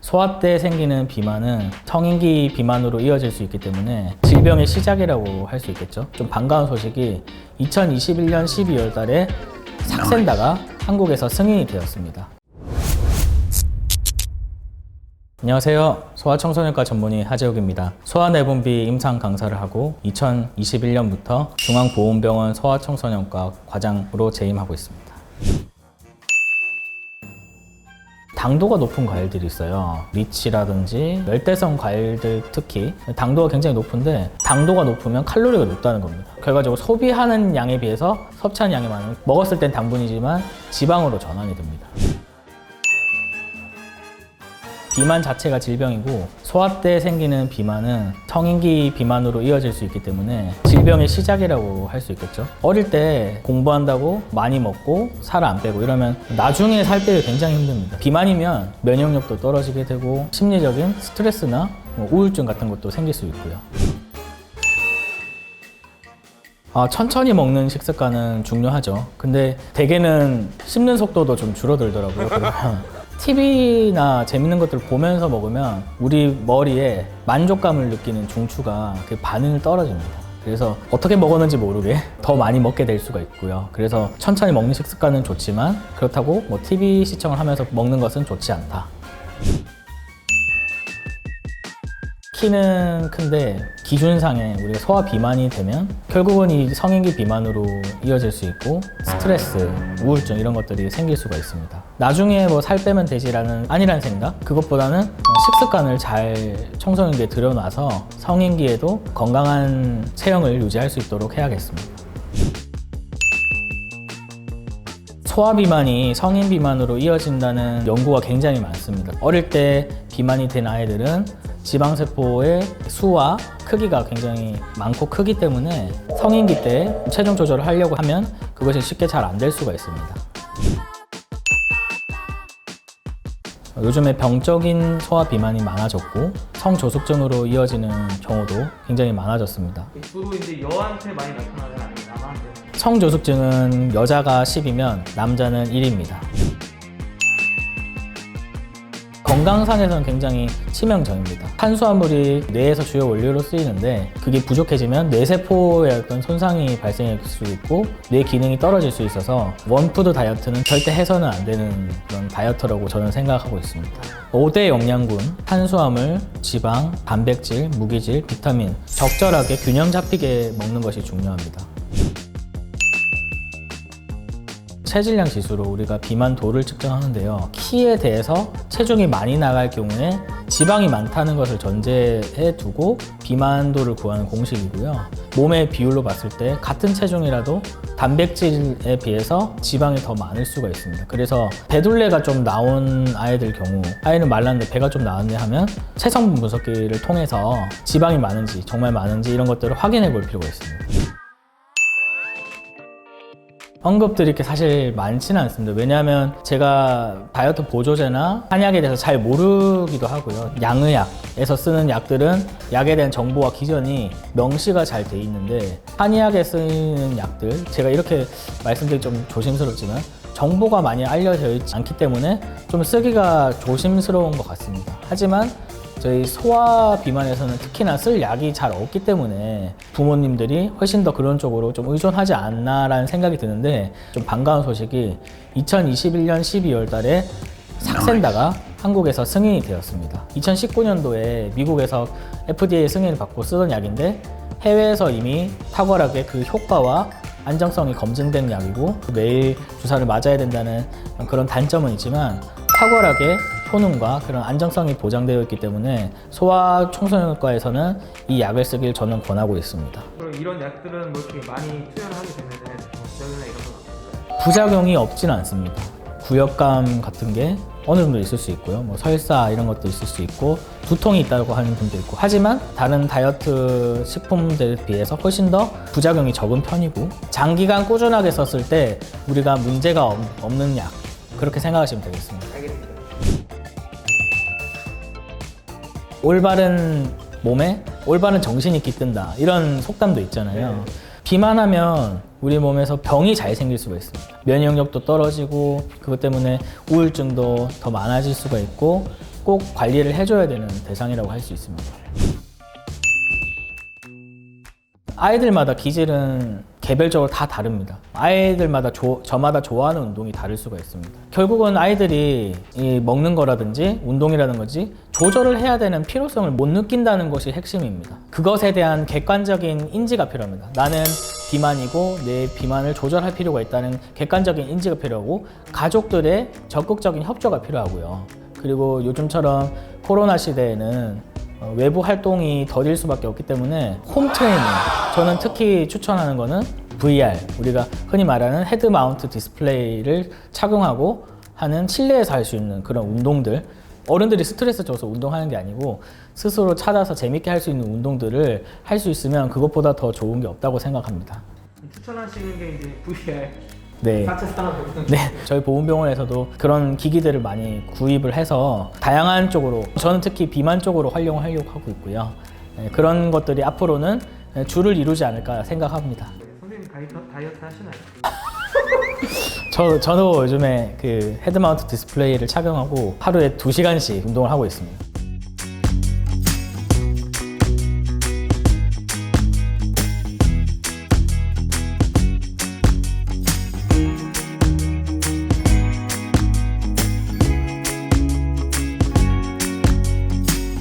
소아 때 생기는 비만은 성인기 비만으로 이어질 수 있기 때문에 질병의 시작이라고 할 수 있겠죠. 좀 반가운 소식이 2021년 12월 달에 삭센다가 한국에서 승인이 되었습니다. 안녕하세요. 소아청소년과 전문의 하재욱입니다. 소아내분비 임상 강사를 하고 2021년부터 중앙보훈병원 소아청소년과 과장으로 재임하고 있습니다. 당도가 높은 과일들이 있어요. 리치라든지 열대성 과일들 특히 당도가 굉장히 높은데 당도가 높으면 칼로리가 높다는 겁니다. 결과적으로 소비하는 양에 비해서 섭취하는 양이 많으면 먹었을 땐 당분이지만 지방으로 전환이 됩니다. 비만 자체가 질병이고 소아 때 생기는 비만은 성인기 비만으로 이어질 수 있기 때문에 질병의 시작이라고 할 수 있겠죠. 어릴 때 공부한다고 많이 먹고 살 안 빼고 이러면 나중에 살 빼기 굉장히 힘듭니다. 비만이면 면역력도 떨어지게 되고 심리적인 스트레스나 우울증 같은 것도 생길 수 있고요. 천천히 먹는 식습관은 중요하죠. 근데 대개는 씹는 속도도 좀 줄어들더라고요. 그러면 TV나 재밌는 것들을 보면서 먹으면 우리 머리에 만족감을 느끼는 중추가 그 반응을 떨어집니다. 그래서 어떻게 먹었는지 모르게 더 많이 먹게 될 수가 있고요. 그래서 천천히 먹는 식습관은 좋지만 그렇다고 TV 시청을 하면서 먹는 것은 좋지 않다. 키는 큰데 기준상에 우리가 소아 비만이 되면 결국은 이 성인기 비만으로 이어질 수 있고 스트레스, 우울증 이런 것들이 생길 수가 있습니다. 나중에 살 빼면 되지라는 아니란 생각? 그것보다는 식습관을 잘 청소년기에 들여놔서 성인기에도 건강한 체형을 유지할 수 있도록 해야겠습니다. 소아 비만이 성인 비만으로 이어진다는 연구가 굉장히 많습니다. 어릴 때 비만이 된 아이들은 지방세포의 수와 크기가 굉장히 많고 크기 때문에 성인기 때 체중 조절을 하려고 하면 그것이 쉽게 잘 안 될 수가 있습니다. 요즘에 병적인 소아 비만이 많아졌고 성조숙증으로 이어지는 경우도 굉장히 많아졌습니다. 주로 이제 여한테 많이 나타나는 아니면 남한테? 성조숙증은 여자가 10이면 남자는 1입니다. 건강상에서는 굉장히 치명적입니다. 탄수화물이 뇌에서 주요 원료로 쓰이는데 그게 부족해지면 뇌세포의 어떤 손상이 발생할 수 있고 뇌 기능이 떨어질 수 있어서 원푸드 다이어트는 절대 해서는 안 되는 그런 다이어트라고 저는 생각하고 있습니다. 5대 영양분, 탄수화물, 지방, 단백질, 무기질, 비타민 적절하게 균형 잡히게 먹는 것이 중요합니다. 체질량 지수로 우리가 비만도를 측정하는데요. 키에 대해서 체중이 많이 나갈 경우에 지방이 많다는 것을 전제해 두고 비만도를 구하는 공식이고요. 몸의 비율로 봤을 때 같은 체중이라도 단백질에 비해서 지방이 더 많을 수가 있습니다. 그래서 배둘레가 좀 나온 아이들 경우 아이는 말랐는데 배가 좀 나왔네 하면 체성분 분석기를 통해서 지방이 많은지 정말 많은지 이런 것들을 확인해 볼 필요가 있습니다. 언급들이 이렇게 사실 많지는 않습니다. 왜냐하면 제가 다이어트 보조제나 한약에 대해서 잘 모르기도 하고요. 양의학에서 쓰는 약들은 약에 대한 정보와 기전이 명시가 잘 돼 있는데 한의학에 쓰이는 약들, 제가 이렇게 말씀드리기 좀 조심스럽지만 정보가 많이 알려져 있지 않기 때문에 좀 쓰기가 조심스러운 것 같습니다. 하지만 저희 소아 비만에서는 특히나 쓸 약이 잘 없기 때문에 부모님들이 훨씬 더 그런 쪽으로 좀 의존하지 않나라는 생각이 드는데 좀 반가운 소식이 2021년 12월 달에 삭센다가 한국에서 승인이 되었습니다. 2019년도에 미국에서 FDA 승인을 받고 쓰던 약인데 해외에서 이미 탁월하게 그 효과와 안정성이 검증된 약이고 매일 주사를 맞아야 된다는 그런 단점은 있지만 탁월하게 효능과 그런 안정성이 보장되어 있기 때문에 소아 청소년과에서는 이 약을 쓰길 저는 권하고 있습니다. 그럼 이런 약들은 이렇게 많이 투여를 하게 되면은 부작용이나 이런 건 없을까요? 부작용이 없지는 않습니다. 구역감 같은 게 어느 정도 있을 수 있고요. 설사 이런 것도 있을 수 있고 두통이 있다고 하는 분도 있고 하지만 다른 다이어트 식품들에 비해서 훨씬 더 부작용이 적은 편이고 장기간 꾸준하게 썼을 때 우리가 문제가 없는 약 그렇게 생각하시면 되겠습니다. 알겠습니다. 올바른 몸에 올바른 정신이 깃든다 이런 속담도 있잖아요. 비만하면 우리 몸에서 병이 잘 생길 수가 있습니다. 면역력도 떨어지고 그것 때문에 우울증도 더 많아질 수가 있고 꼭 관리를 해줘야 되는 대상이라고 할 수 있습니다. 아이들마다 기질은 개별적으로 다 다릅니다. 아이들마다 저마다 좋아하는 운동이 다를 수가 있습니다. 결국은 아이들이 이 먹는 거라든지 운동이라는 거지 조절을 해야 되는 필요성을 못 느낀다는 것이 핵심입니다. 그것에 대한 객관적인 인지가 필요합니다. 나는 비만이고 내 비만을 조절할 필요가 있다는 객관적인 인지가 필요하고 가족들의 적극적인 협조가 필요하고요. 그리고 요즘처럼 코로나 시대에는 외부 활동이 더딜 수밖에 없기 때문에 홈 트레이닝, 저는 특히 추천하는 거는 VR, 우리가 흔히 말하는 헤드 마운트 디스플레이를 착용하고 하는 실내에서 할 수 있는 그런 운동들, 어른들이 스트레스 줘서 운동하는 게 아니고 스스로 찾아서 재밌게 할 수 있는 운동들을 할 수 있으면 그것보다 더 좋은 게 없다고 생각합니다. 추천하시는 게 이제 VR 네. 자체 산업 네, 저희 보건병원에서도 그런 기기들을 많이 구입을 해서 다양한 쪽으로, 저는 특히 비만 쪽으로 활용하려고 하고 있고요. 네, 그런 것들이 앞으로는 주를 이루지 않을까 생각합니다. 선생님 다이어트 하시나요? 저도 요즘에 그 헤드마운트 디스플레이를 착용하고 하루에 2시간씩 운동을 하고 있습니다.